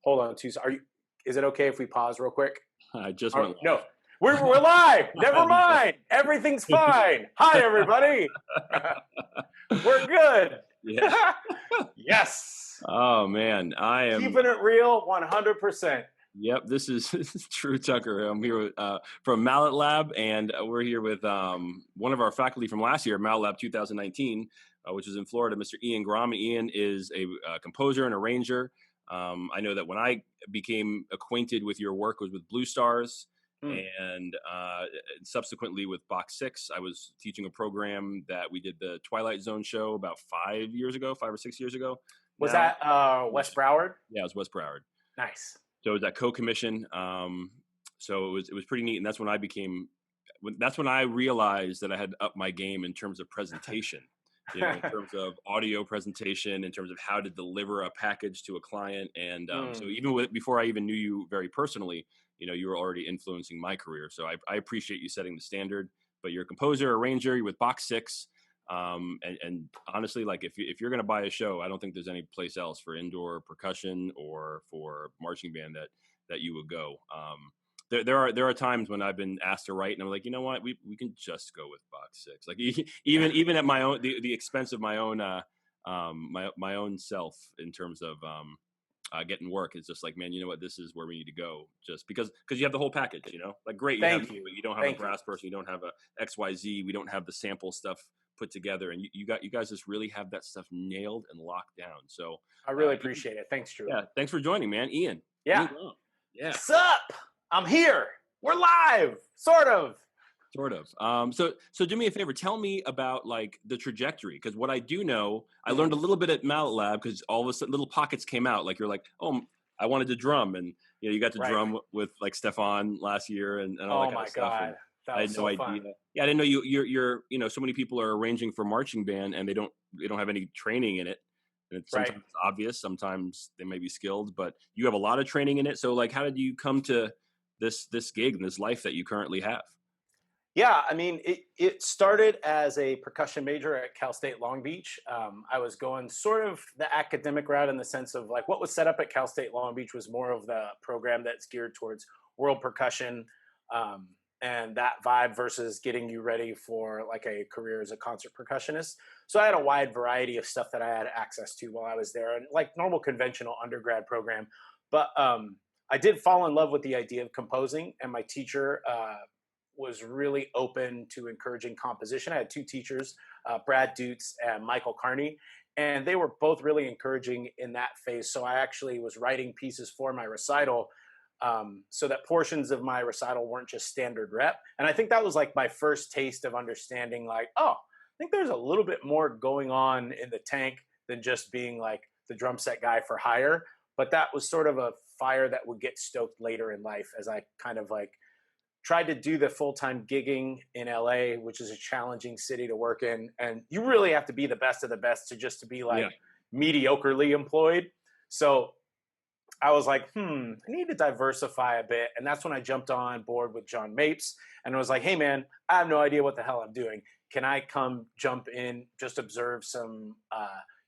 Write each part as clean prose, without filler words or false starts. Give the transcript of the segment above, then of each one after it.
Hold on, is it okay if we pause real quick? I just Or, went no, we're live. Never mind. Everything's fine. Hi, everybody. We're good. Yeah. Yes. Oh man, I am. Keeping it real 100%. Yep, this is True Tucker. I'm here with, from MalletLab, and we're here with one of our faculty from last year, MalletLab 2019, which is in Florida, Mr. Ian Grom. Ian is a composer and arranger. I know that when I became acquainted with your work was with Blue Stars, and subsequently with Box 6. I was teaching a program that we did the Twilight Zone show about 5 or 6 years ago. Was that West Broward? Yeah, it was West Broward. Nice. So it was that co-commission. So it was pretty neat, and that's when I realized that I had upped my game in terms of presentation, in terms of audio presentation, in terms of how to deliver a package to a client. And so even before I even knew you very personally, you were already influencing my career. So I appreciate you setting the standard. But you're a composer, arranger, you're with Box 6. And honestly, like if you're going to buy a show, I don't think there's any place else for indoor percussion or for marching band that you would go. There are times when I've been asked to write, and I'm like, you know what, we can just go with Box 6. Like even at my own the expense of my own my own self in terms of getting work. It's just like, man, you know what, this is where we need to go, just because you have the whole package. Like great, Thank you. But you don't have a brass person, you don't have a XYZ, we don't have the sample stuff put together, and you guys just really have that stuff nailed and locked down. So I really appreciate it. Thanks, Drew. Yeah, thanks for joining, man. Ian. Yeah. Yeah. What's up? I'm here. We're live. Sort of. So do me a favor. Tell me about like the trajectory, because what I do know, I learned a little bit at MalletLab, because all of a sudden little pockets came out. Like you're like, oh, I wanted to drum, and you got to drum with like Stefan last year and all that kind of stuff. God. I had no idea. Yeah, I didn't know you're so many people are arranging for marching band and they don't have any training in it. And it's sometimes obvious, sometimes they may be skilled, but you have a lot of training in it. So like, how did you come to this gig and this life that you currently have? Yeah, I mean, it started as a percussion major at Cal State Long Beach. I was going sort of the academic route in the sense of like what was set up at Cal State Long Beach was more of the program that's geared towards world percussion, and that vibe versus getting you ready for like a career as a concert percussionist. So I had a wide variety of stuff that I had access to while I was there, and like normal conventional undergrad program. But I did fall in love with the idea of composing, and my teacher was really open to encouraging composition. I had two teachers, Brad Dutz and Michael Carney, and they were both really encouraging in that phase. So I actually was writing pieces for my recital, so that portions of my recital weren't just standard rep. And I think that was like my first taste of understanding like, oh, I think there's a little bit more going on in the tank than just being like the drum set guy for hire. But that was sort of a fire that would get stoked later in life as I kind of like tried to do the full-time gigging in LA, which is a challenging city to work in. And you really have to be the best of the best to be like mediocrely employed. So I was like, I need to diversify a bit. And that's when I jumped on board with John Mapes. And I was like, hey, man, I have no idea what the hell I'm doing. Can I come jump in, just observe some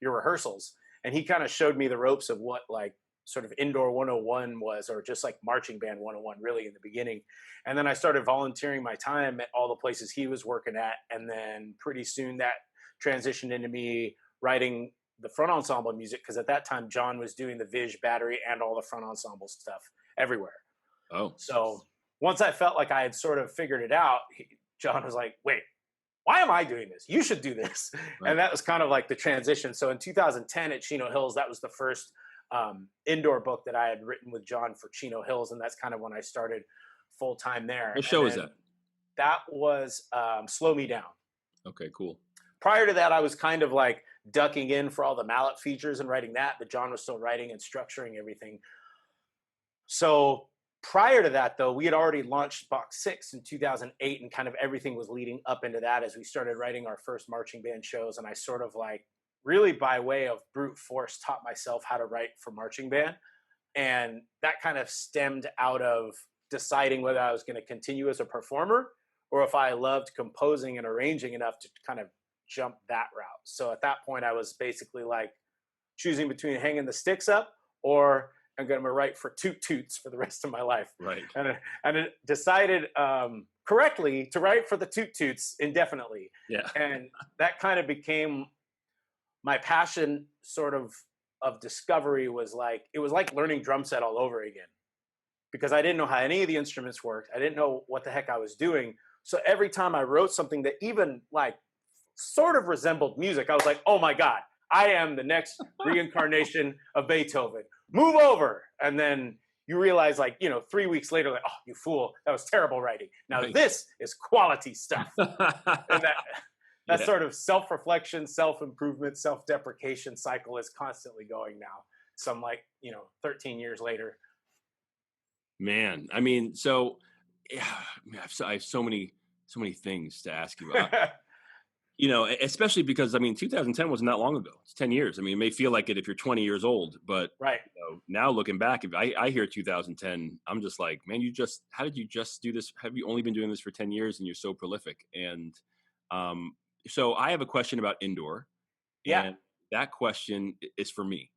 your rehearsals? And he kind of showed me the ropes of what like sort of indoor 101 was, or just like marching band 101 really in the beginning. And then I started volunteering my time at all the places he was working at. And then pretty soon that transitioned into me writing the front ensemble music, because at that time John was doing the Viz battery and all the front ensemble stuff everywhere. Oh. So once I felt like I had sort of figured it out, John was like, wait, why am I doing this? You should do this. Right. And that was kind of like the transition. So in 2010 at Chino Hills, that was the first indoor book that I had written with John for Chino Hills. And that's kind of when I started full time there. What show was that? That was Slow Me Down. Okay, cool. Prior to that, I was kind of like ducking in for all the Mallet features and writing that, but John was still writing and structuring everything. So prior to that, though, we had already launched Box 6 in 2008, and kind of everything was leading up into that as we started writing our first marching band shows. And I sort of like really by way of brute force taught myself how to write for marching band. And that kind of stemmed out of deciding whether I was going to continue as a performer or if I loved composing and arranging enough to kind of jump that route. So at that point, I was basically like choosing between hanging the sticks up or I'm going to write for toot toots for the rest of my life. Right. And I decided correctly to write for the toot toots indefinitely. Yeah. And that kind of became my passion sort of discovery. Was like, it was like learning drum set all over again, because I didn't know how any of the instruments worked. I didn't know what the heck I was doing. So every time I wrote something that even like sort of resembled music, I was like, oh my God, I am the next reincarnation of Beethoven. Move over. And then you realize, like, 3 weeks later, like, oh, you fool, that was terrible writing. Now Right. this is quality stuff. And that Yeah. sort of self-reflection, self-improvement, self-deprecation cycle is constantly going now. Some, like, 13 years later. Man, I mean, so yeah, I have so many things to ask you about. Especially because, I mean, 2010 wasn't that long ago. It's 10 years. I mean, it may feel like it if you're 20 years old, but Right. now looking back, if I hear 2010, I'm just like, man, how did you just do this? Have you only been doing this for 10 years and you're so prolific? And so I have a question about indoor, Yeah. and that question is for me.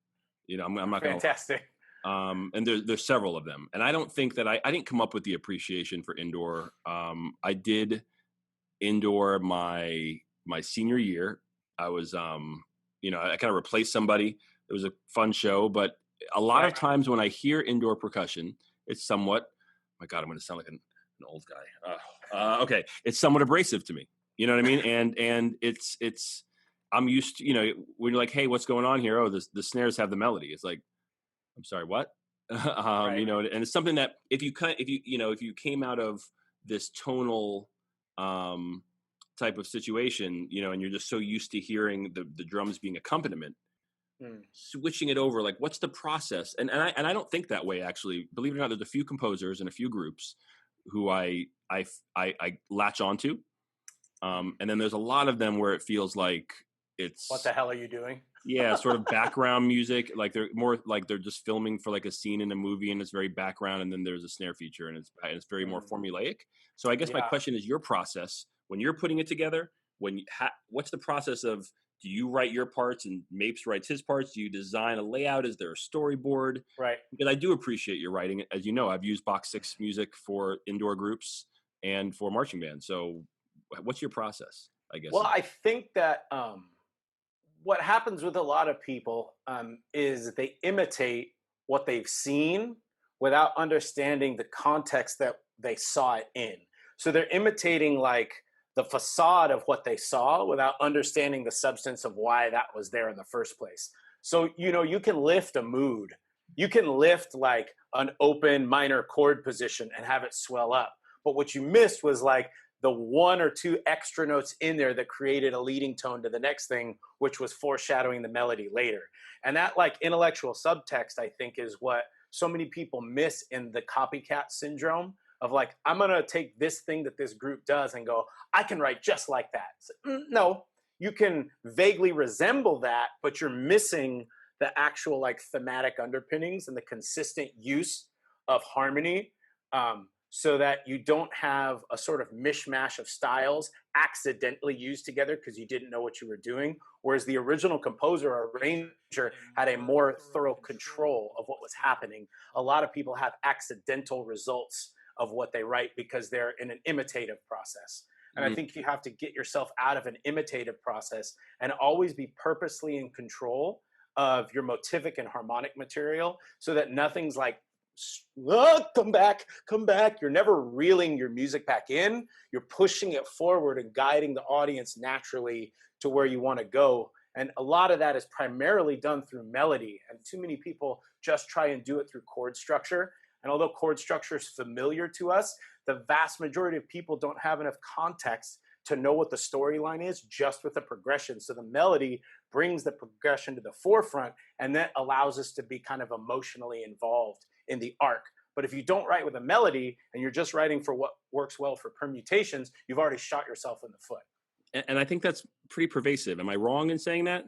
I'm not going to. Fantastic. And there's several of them, and I don't think that I didn't come up with the appreciation for indoor. I did indoor my senior year. I was I kind of replaced somebody. It was a fun show, but a lot of Right. times when I hear indoor percussion, it's somewhat, my God, I'm going to sound like an old guy. Okay, it's somewhat abrasive to me. You know what I mean? And it's I'm used to, when you're like, hey, what's going on here? Oh, the snares have the melody. It's like, I'm sorry, what? Right. And it's something that if you came out of this tonal type of situation, and you're just so used to hearing the drums being accompaniment, switching it over, like, what's the process? And I don't think that way, actually. Believe it or not, there's a few composers and a few groups who I latch onto, and then there's a lot of them where it feels like it's, What the hell are you doing? yeah, sort of background music. Like they're more like they're just filming for like a scene in a movie, and it's very background, and then there's a snare feature, and it's very more formulaic. So I guess my Yeah. question is your process when you're putting it together. What's the process of? Do you write your parts and Mapes writes his parts? Do you design a layout? Is there a storyboard? Right. Because I do appreciate your writing. As you know, I've used Box 6 music for indoor groups and for marching bands. So what's your process, I guess? Well, I think that what happens with a lot of people is they imitate what they've seen without understanding the context that they saw it in. So they're imitating, like, the facade of what they saw without understanding the substance of why that was there in the first place. So, you can lift a mood. You can lift, like, an open minor chord position and have it swell up. But what you missed was, like, the one or two extra notes in there that created a leading tone to the next thing, which was foreshadowing the melody later. And that, like, intellectual subtext, I think, is what so many people miss in the copycat syndrome of, like, I'm going to take this thing that this group does and go, I can write just like that. So, no, you can vaguely resemble that, but you're missing the actual, like, thematic underpinnings and the consistent use of harmony. So that you don't have a sort of mishmash of styles accidentally used together because you didn't know what you were doing. Whereas the original composer or arranger had a more thorough control of what was happening. A lot of people have accidental results of what they write because they're in an imitative process. And I think you have to get yourself out of an imitative process and always be purposely in control of your motivic and harmonic material so that nothing's like, come back. You're never reeling your music back in. You're pushing it forward and guiding the audience naturally to where you want to go. And a lot of that is primarily done through melody. And too many people just try and do it through chord structure. And although chord structure is familiar to us, the vast majority of people don't have enough context to know what the storyline is just with the progression. So the melody brings the progression to the forefront, and that allows us to be kind of emotionally involved in the arc. But if you don't write with a melody and you're just writing for what works well for permutations, you've already shot yourself in the foot. And I think that's pretty pervasive. Am I wrong in saying that?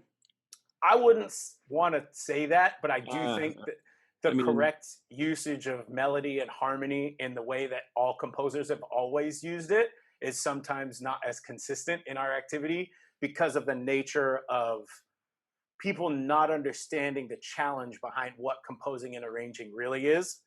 I wouldn't want to say that, but I do think that the correct usage of melody and harmony in the way that all composers have always used it is sometimes not as consistent in our activity because of the nature of people not understanding the challenge behind what composing and arranging really is,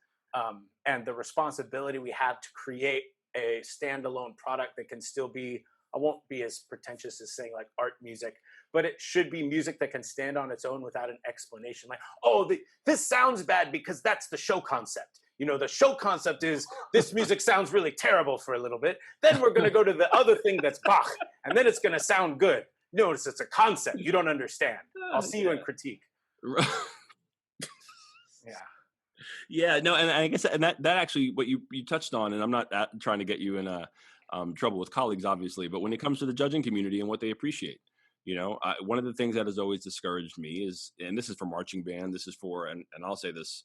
and the responsibility we have to create a standalone product that can still be, I won't be as pretentious as saying like art music, but it should be music that can stand on its own without an explanation. Like, oh, this sounds bad because that's the show concept. You know, the show concept is this music sounds really terrible for a little bit. Then we're going to go to the other thing that's Bach, and then it's going to sound good. Notice it's a concept. You don't understand. I'll see you in critique. Yeah. Yeah, no, and I guess, and that actually what you touched on, and I'm not trying to get you in trouble with colleagues, obviously, but when it comes to the judging community and what they appreciate, you know, one of the things that has always discouraged me is, and this is for marching band, this is for, and I'll say this,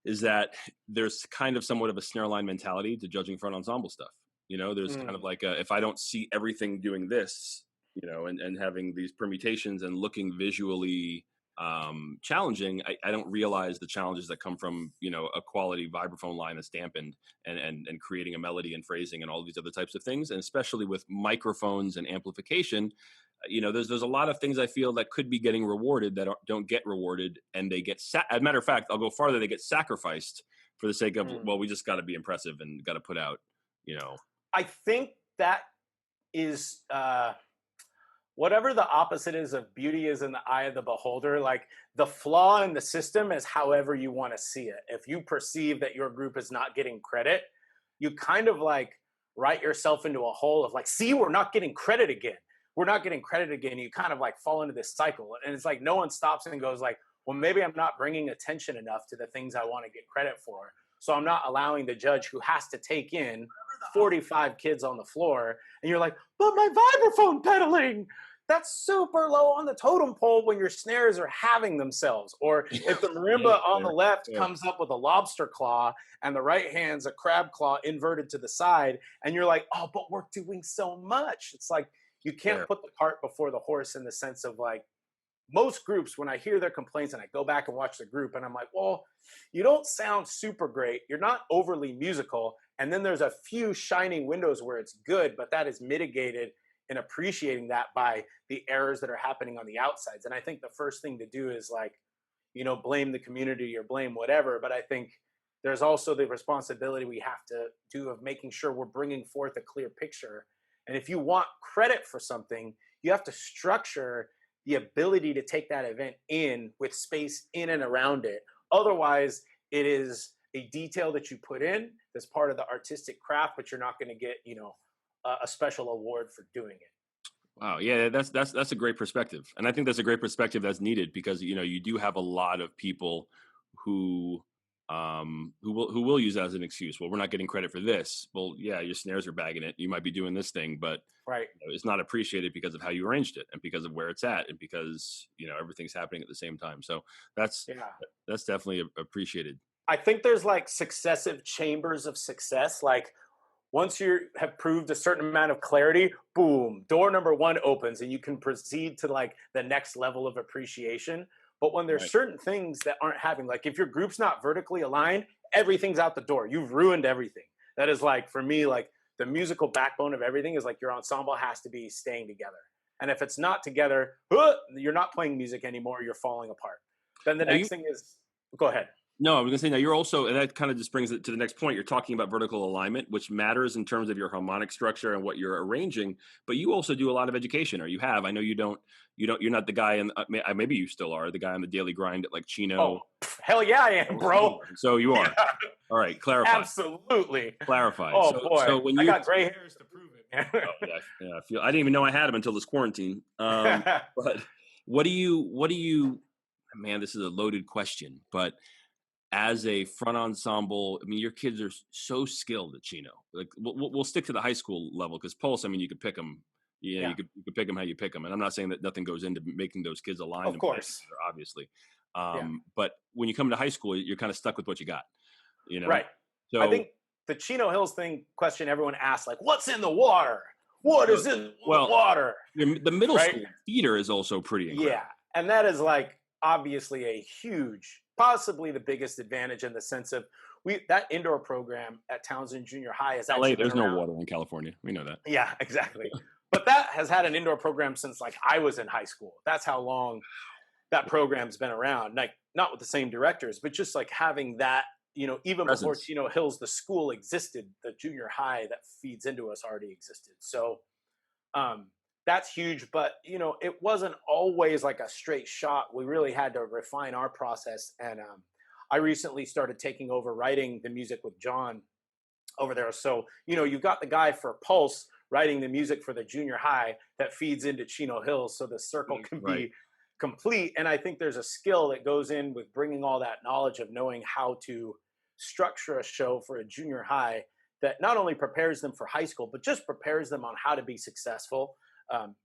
is that there's kind of somewhat of a snare line mentality to judging front ensemble stuff. You know, there's kind of like if I don't see everything doing this, you know, and having these permutations and looking visually challenging, I don't realize the challenges that come from, you know, a quality vibraphone line that's dampened and creating a melody and phrasing and all these other types of things. And especially with microphones and amplification, you know, there's a lot of things I feel that could be getting rewarded that don't get rewarded, and they get as a matter of fact, I'll go farther, they get sacrificed for the sake of well, we just got to be impressive and got to put out, you know. I think that is whatever the opposite is of beauty is in the eye of the beholder. Like, the flaw in the system is however you want to see it. If you perceive that your group is not getting credit, you kind of like write yourself into a hole of like, see, we're not getting credit again. We're not getting credit again. You kind of like fall into this cycle. And it's like no one stops and goes like, well, maybe I'm not bringing attention enough to the things I want to get credit for. So I'm not allowing the judge who has to take in 45 kids on the floor. And you're like, but my vibraphone pedaling, that's super low on the totem pole when your snares are having themselves. Or if the marimba on the left comes up with a lobster claw and the right hand's a crab claw inverted to the side, and you're like, oh, but we're doing so much. It's like, you can't put the cart before the horse, in the sense of like, most groups, when I hear their complaints and I go back and watch the group and I'm like, well, you don't sound super great. You're not overly musical. And then there's a few shining windows where it's good, but that is mitigated in appreciating that by the errors that are happening on the outsides. And I think the first thing to do is like, you know, blame the community or blame whatever. But I think there's also the responsibility we have to do of making sure we're bringing forth a clear picture. And if you want credit for something, you have to structure the ability to take that event in with space in and around it. Otherwise, it is a detail that you put in that's part of the artistic craft, but you're not going to get, you know, a special award for doing it. Wow, yeah, that's a great perspective, and I think that's a great perspective that's needed, because you know you do have a lot of people who will use that as an excuse. Well, we're not getting credit for this. Well, yeah, your snares are bagging it. You might be doing this thing, but right, you know, it's not appreciated because of how you arranged it and because of where it's at and because, you know, everything's happening at the same time. So that's definitely appreciated. I think there's like successive chambers of success. Like, once you have proved a certain amount of clarity, boom, door number one opens and you can proceed to like the next level of appreciation. But when there's certain things that aren't happening, like if your group's not vertically aligned, everything's out the door. You've ruined everything. That is like, for me, like the musical backbone of everything is like your ensemble has to be staying together. And if it's not together, you're not playing music anymore. You're falling apart. Then the next thing is, go ahead. No, I was going to say, now you're also, and that kind of just brings it to the next point. You're talking about vertical alignment, which matters in terms of your harmonic structure and what you're arranging, but you also do a lot of education, or you have. I know you're not the guy, and maybe you still are, the guy on the daily grind at like Chino. Oh, hell yeah, I am, bro. So you are. Yeah. All right, clarify. Absolutely. Clarify. Oh, boy. So when I got gray hairs to prove it. I didn't even know I had them until this quarantine. But what do you, man, this is a loaded question, but as a front ensemble, I mean, your kids are so skilled at Chino. Like, we'll stick to the high school level, because Pulse, I mean, you could pick them. You could pick them how you pick them. And I'm not saying that nothing goes into making those kids aligned. Of course. Obviously. But when you come to high school, you're kind of stuck with what you got, you know? Right. So I think the Chino Hills question everyone asks, like, what's in the water? What is in the water? The middle school theater is also pretty incredible. Yeah. And that is like obviously a huge, possibly the biggest advantage, in the sense of that indoor program at Townsend Junior High is actually there's no water in California. We know that. Yeah, exactly. But that has had an indoor program since like I was in high school. That's how long that program's been around, like not with the same directors, but just like having that, even before Presence. Chino Hills, the school existed, the junior high that feeds into us already existed. So um, that's huge, but it wasn't always like a straight shot. We really had to refine our process, and I recently started taking over writing the music with John over there. So you've got the guy for Pulse writing the music for the junior high that feeds into Chino Hills, so the circle can Right. be complete. And I think there's a skill that goes in with bringing all that knowledge of knowing how to structure a show for a junior high that not only prepares them for high school, but just prepares them on how to be successful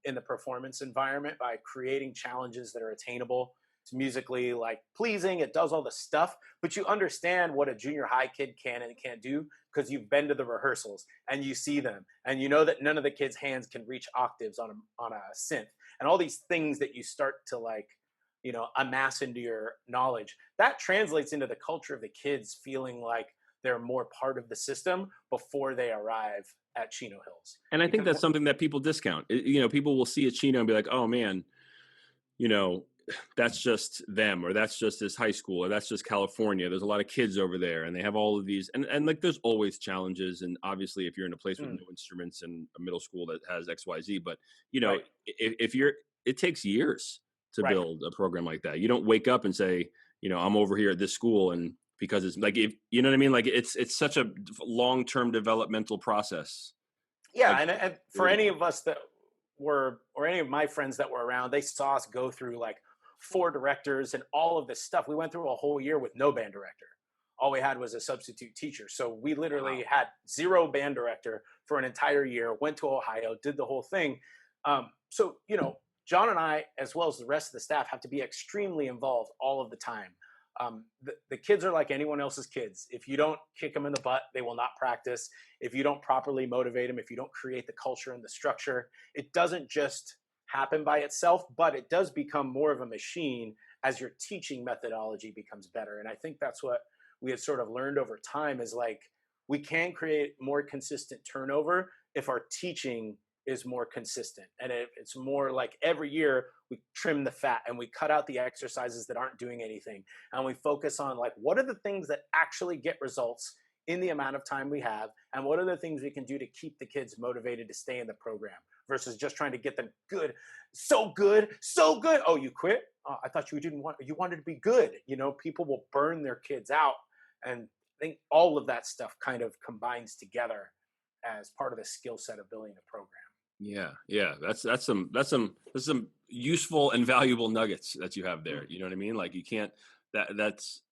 in the performance environment by creating challenges that are attainable. It's musically like pleasing. It does all the stuff, but you understand what a junior high kid can and can't do because you've been to the rehearsals and you see them, and you know that none of the kids' hands can reach octaves on a synth, and all these things that you start to like, amass into your knowledge. That translates into the culture of the kids feeling like they're more part of the system before they arrive at Chino Hills. And I think Because that's something that people discount. People will see a Chino and be like, "Oh man, you know, that's just them, or that's just this high school, or that's just California. There's a lot of kids over there, and they have all of these." And like, there's always challenges. And obviously, if you're in a place with no instruments and a middle school that has X, Y, Z, but right, if you're, it takes years to right. build a program like that. You don't wake up and say, I'm over here at this school, and because it's like, if you know what I mean, like it's such a long-term developmental process. Yeah, Like, and for any of us that were, or any of my friends that were around, they saw us go through like 4 directors and all of this stuff. We went through a whole year with no band director. All we had was a substitute teacher. So we literally had 0 band director for an entire year, went to Ohio, did the whole thing. So, John and I, as well as the rest of the staff, have to be extremely involved all of the time. The kids are like anyone else's kids. If you don't kick them in the butt, they will not practice. If you don't properly motivate them, if you don't create the culture and the structure, it doesn't just happen by itself, but it does become more of a machine as your teaching methodology becomes better. And I think that's what we had sort of learned over time is like, we can create more consistent turnover if our teaching is more consistent. And it's more like every year we trim the fat and we cut out the exercises that aren't doing anything. And we focus on like, what are the things that actually get results in the amount of time we have? And what are the things we can do to keep the kids motivated to stay in the program versus just trying to get them good, so good, so good. Oh, you quit? I thought you wanted to be good. People will burn their kids out. And I think all of that stuff kind of combines together as part of the skill set of building a program. Yeah. That's some useful and valuable nuggets that you have there. You know what I mean? Like, you can't, that's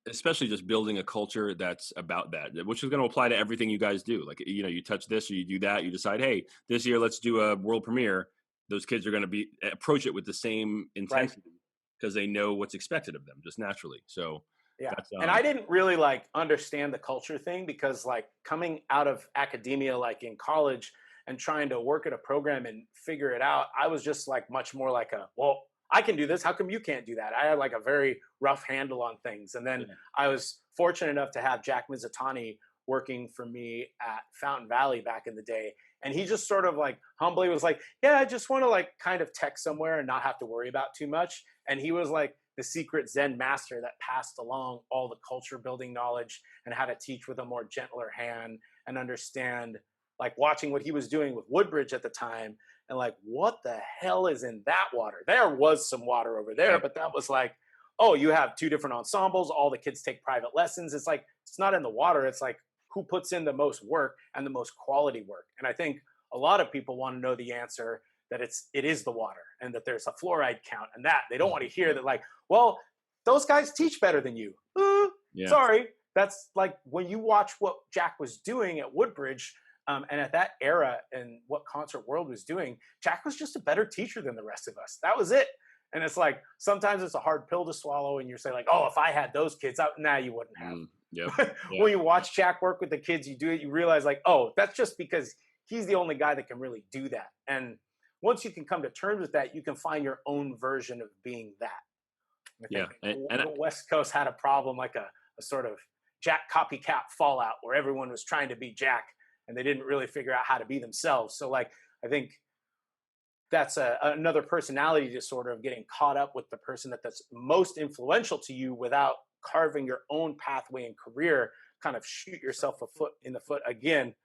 especially just building a culture that's about that, which is going to apply to everything you guys do. Like, you touch this or you do that, you decide, hey, this year let's do a world premiere. Those kids are going to approach it with the same intensity because they know what's expected of them just naturally. So yeah. that's, And I didn't really like understand the culture thing because like coming out of academia, like in college, and trying to work at a program and figure it out, I was just like much more like well, I can do this. How come you can't do that? I had like a very rough handle on things. And then I was fortunate enough to have Jack Mizutani working for me at Fountain Valley back in the day. And he just sort of like humbly was like, yeah, I just want to like kind of tech somewhere and not have to worry about too much. And he was like the secret Zen master that passed along all the culture building knowledge and how to teach with a more gentler hand and understand, like watching what he was doing with Woodbridge at the time and like, what the hell is in that water? There was some water over there, but that was like, oh, you have 2 different ensembles. All the kids take private lessons. It's like, it's not in the water. It's like who puts in the most work and the most quality work. And I think a lot of people want to know the answer that it is the water and that there's a fluoride count and that they don't want to hear that like, well, those guys teach better than you. Sorry. That's like when you watch what Jack was doing at Woodbridge, and at that era and what Concert World was doing, Jack was just a better teacher than the rest of us. That was it. And it's like, sometimes it's a hard pill to swallow and you're saying like, oh, if I had those kids out, nah, you wouldn't have. When you watch Jack work with the kids, you do it, you realize like, oh, that's just because he's the only guy that can really do that. And once you can come to terms with that, you can find your own version of being that. And the West Coast had a problem, like a sort of Jack copycat fallout where everyone was trying to be Jack and they didn't really figure out how to be themselves. So like, I think that's another personality disorder of getting caught up with the person that's most influential to you without carving your own pathway and career, kind of shoot yourself a foot in the foot again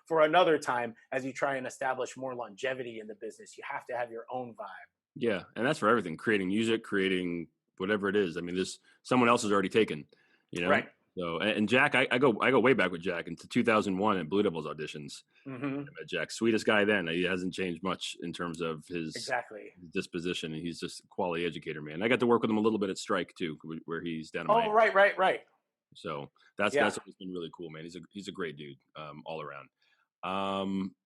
for another time as you try and establish more longevity in the business. You have to have your own vibe. Yeah, and that's for everything: creating music, creating whatever it is. I mean, this someone else has already taken, you know. Right. So, and Jack, I go way back with Jack into 2001 at Blue Devils auditions. Mm-hmm. I met Jack, sweetest guy then. He hasn't changed much in terms of his Exactly. disposition, and he's just a quality educator, man. I got to work with him a little bit at Strike too, where he's down in Oh, Miami. right. So that's always been really cool, man. He's a great dude, all around.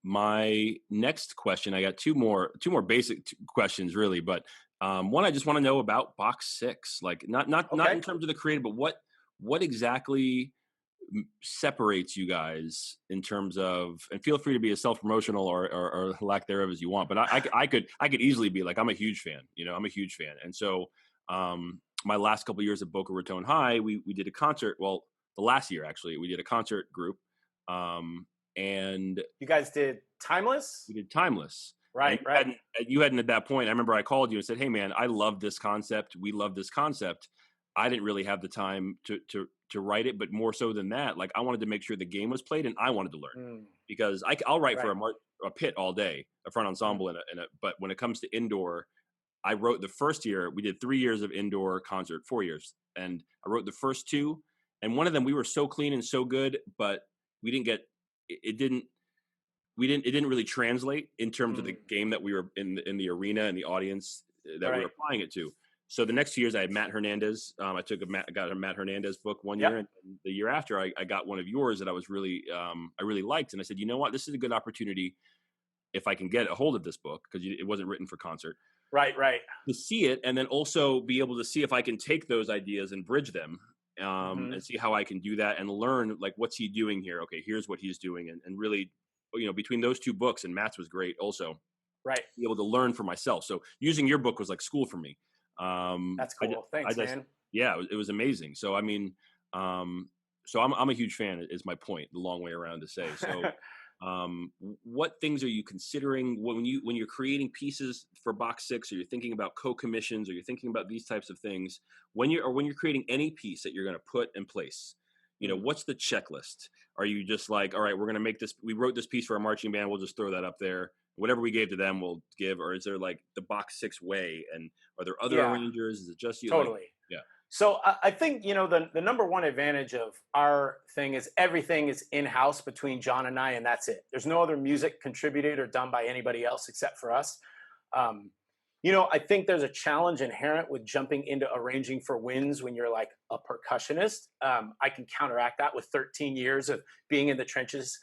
My next question, I got two more basic questions really, but one, I just want to know about Box 6, like not in terms of the creative, but what exactly separates you guys in terms of, and feel free to be as self-promotional or lack thereof as you want, but I could easily be like, I'm a huge fan, I'm a huge fan. And so my last couple of years at Boca Raton High, we did a concert. Well, the last year actually, we did a concert group. And you guys did Timeless? We did Timeless. Right. You hadn't at that point. I remember I called you and said, hey man, I love this concept. We love this concept. I didn't really have the time to write it, but more so than that, like I wanted to make sure the game was played and I wanted to learn because I'll write for a pit all day, a front ensemble, but when it comes to indoor, I wrote the first year. We did 3 years of indoor concert, 4 years. And I wrote the first two, and one of them, we were so clean and so good, but we didn't get, it didn't really translate in terms of the game that we were in the arena and the audience that we were applying it to. So the next 2 years I had Matt Hernandez. I got a Matt Hernandez book one year, and the year after I got one of yours that I was really, I really liked. And I said, you know what, this is a good opportunity if I can get a hold of this book, because it wasn't written for concert. Right. To see it, and then also be able to see if I can take those ideas and bridge them, and see how I can do that and learn, like, what's he doing here? Okay, here's what he's doing. And really, between those two books, and Matt's was great also, be able to learn for myself. So using your book was like school for me. That's cool. Thanks, man. Yeah, it was amazing. So, I mean, so I'm a huge fan is my point, the long way around to say. So, what things are you considering when you're creating pieces for Box 6, or you're thinking about co-commissions, or you're thinking about these types of things when you're creating any piece that you're going to put in place? What's the checklist? Are you just like, all right, we're going to make this, we wrote this piece for our marching band, we'll just throw that up there. Whatever we gave to them, we'll give. Or is there like the Box 6 way? And are there other arrangers? Is it just you? Totally. So I think, the number one advantage of our thing is everything is in-house between John and I, and that's it. There's no other music contributed or done by anybody else except for us. I think there's a challenge inherent with jumping into arranging for wins when you're like a percussionist. I can counteract that with 13 years of being in the trenches,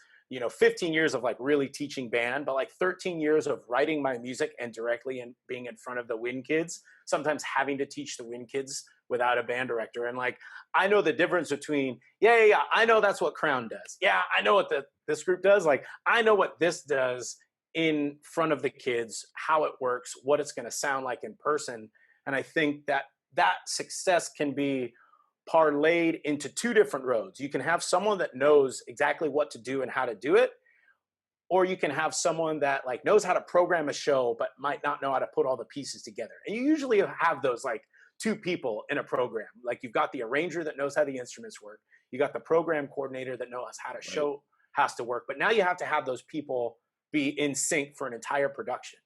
15 years of like really teaching band, but like 13 years of writing my music and directly and being in front of the Win Kids, sometimes having to teach the Win Kids without a band director. And like, I know the difference between, I know that's what Crown does. Yeah, I know what this group does. Like, I know what this does in front of the kids, how it works, what it's going to sound like in person. And I think that success can be parlayed into two different roads. You can have someone that knows exactly what to do and how to do it, or you can have someone that like knows how to program a show but might not know how to put all the pieces together. And you usually have those like two people in a program. Like, you've got the arranger that knows how the instruments work, you got the program coordinator that knows how to show has to work, but now you have to have those people be in sync for an entire production.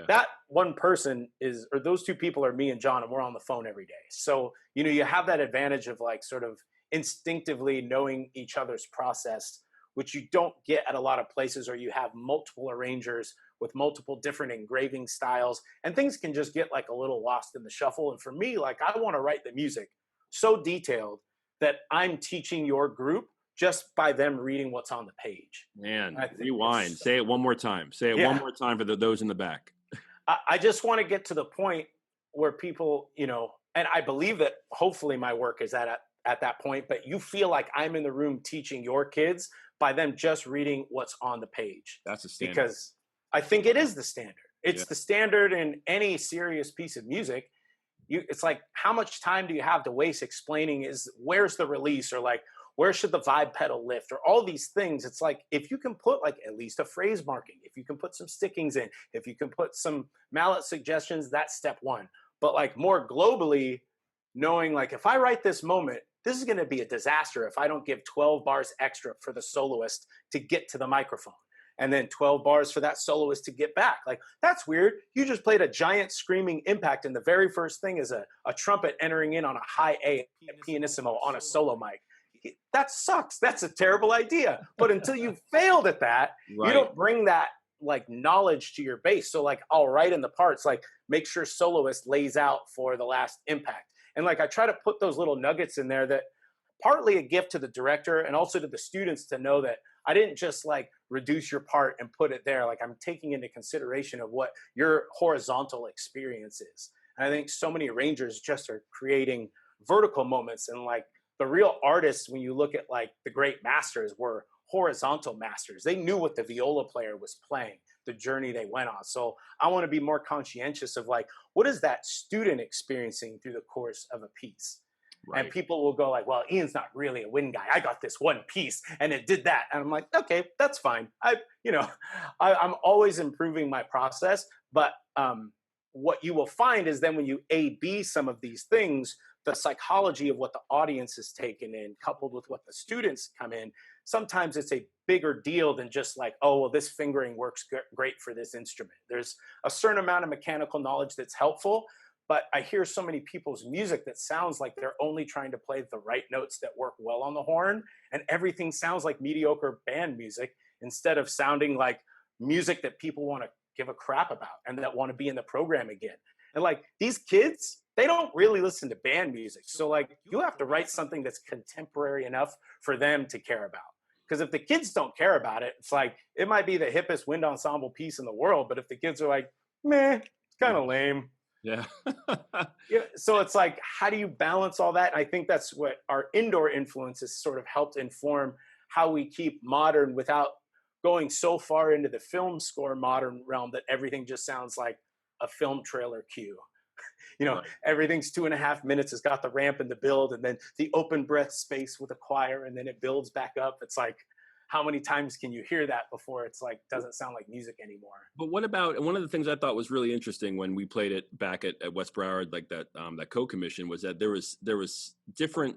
That one person or those two people are me and John, and we're on the phone every day. So, you have that advantage of like sort of instinctively knowing each other's process, which you don't get at a lot of places, or you have multiple arrangers with multiple different engraving styles, and things can just get like a little lost in the shuffle. And for me, like, I want to write the music so detailed that I'm teaching your group just by them reading what's on the page. Man, rewind. Say it one more time. Say it one more time for those in the back. I just want to get to the point where people, and I believe that hopefully my work is at that point, but you feel like I'm in the room teaching your kids by them just reading what's on the page. That's a standard. Because I think it is the standard. It's the standard in any serious piece of music. It's like, how much time do you have to waste explaining where's the release, or like, where should the vibe pedal lift, or all these things. It's like, if you can put like at least a phrase marking, if you can put some stickings in, if you can put some mallet suggestions, that's step one. But like more globally, knowing like, if I write this moment, this is going to be a disaster if I don't give 12 bars extra for the soloist to get to the microphone, and then 12 bars for that soloist to get back. Like, that's weird. You just played a giant screaming impact, and the very first thing is a trumpet entering in on a high A pianissimo on a solo mic. That sucks. That's a terrible idea. But until you've failed at that, Right. you don't bring that like knowledge to your bass. So like, I'll write in the parts, like, make sure soloist lays out for the last impact. And like, I try to put those little nuggets in there that partly a gift to the director and also to the students to know that I didn't just like reduce your part and put it there. Like, I'm taking into consideration of what your horizontal experience is. And I think so many arrangers just are creating vertical moments, and like the real artists, when you look at like the great masters, were horizontal masters. They knew what the viola player was playing, the journey they went on. So I want to be more conscientious of like, what is that student experiencing through the course of a piece? Right. And people will go like, well, Ian's not really a wind guy. I got this one piece and it did that. And I'm like, okay, that's fine. I'm always improving my process. But what you will find is then when you A/B some of these things, the psychology of what the audience is taken in, coupled with what the students come in, sometimes it's a bigger deal than just like, oh, well, this fingering works great for this instrument. There's a certain amount of mechanical knowledge that's helpful, but I hear so many people's music that sounds like they're only trying to play the right notes that work well on the horn, and everything sounds like mediocre band music instead of sounding like music that people want to give a crap about and that want to be in the program again. And like, these kids, they don't really listen to band music. So like, you have to write something that's contemporary enough for them to care about. Because if the kids don't care about it, it's like, it might be the hippest wind ensemble piece in the world, but if the kids are like, meh, it's kind of lame. Yeah. Yeah. So it's like, how do you balance all that? And I think that's what our indoor influences sort of helped inform how we keep modern without going so far into the film score modern realm that everything just sounds like a film trailer cue. Right. Everything's 2.5 minutes. It's got the ramp and the build, and then the open breath space with a choir, and then it builds back up. It's like, how many times can you hear that before it's like, doesn't sound like music anymore? But what about, and one of the things I thought was really interesting when we played it back at West Broward, like that co-commission, was that there was different,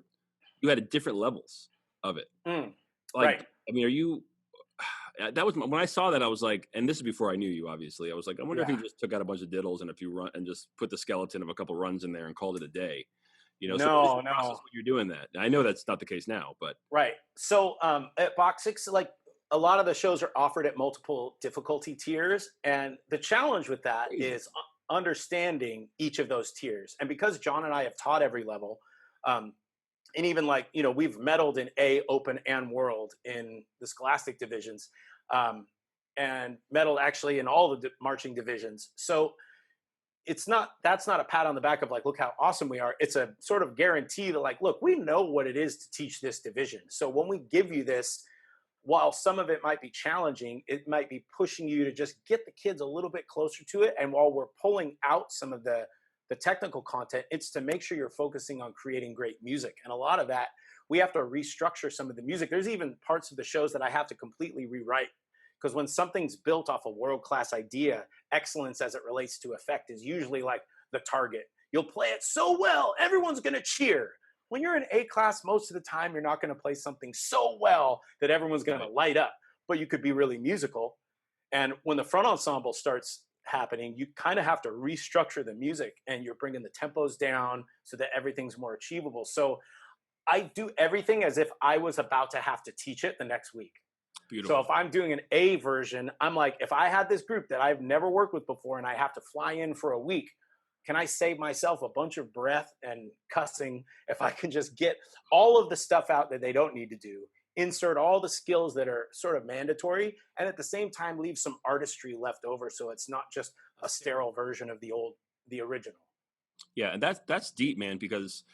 you had different levels of it. Like, right. I mean, that was when I saw that, I was like, and this is before I knew you, obviously. I was like, I wonder if you just took out a bunch of diddles and if you run and just put the skeleton of a couple runs in there and called it a day. So No. when you're doing that, I know that's not the case now, but right. So at Box 6, like, a lot of the shows are offered at multiple difficulty tiers, and the challenge with that is understanding each of those tiers. And because John and I have taught every level, and even like, we've medaled in A, Open, and World in the Scholastic divisions, and medaled actually in all the marching divisions. So that's not a pat on the back of like, look how awesome we are. It's a sort of guarantee that like, look, we know what it is to teach this division. So when we give you this, while some of it might be challenging, it might be pushing you to just get the kids a little bit closer to it. And while we're pulling out some of the technical content, it's to make sure you're focusing on creating great music. And a lot of that, we have to restructure some of the music. There's even parts of the shows that I have to completely rewrite, because when something's built off a world-class idea, excellence as it relates to effect is usually like the target. You'll play it so well, everyone's going to cheer. When you're in A class, most of the time, you're not going to play something so well that everyone's going to light up, but you could be really musical. And when the front ensemble starts happening, you kind of have to restructure the music, and you're bringing the tempos down so that everything's more achievable. So I do everything as if I was about to have to teach it the next week. beautiful. So if I'm doing an A version, I'm like, if I had this group that I've never worked with before and I have to fly in for a week, can I save myself a bunch of breath and cussing if I can just get all of the stuff out that they don't need to do, insert all the skills that are sort of mandatory, and at the same time leave some artistry left over so it's not just a sterile version of the original. Yeah, and that's deep, man, because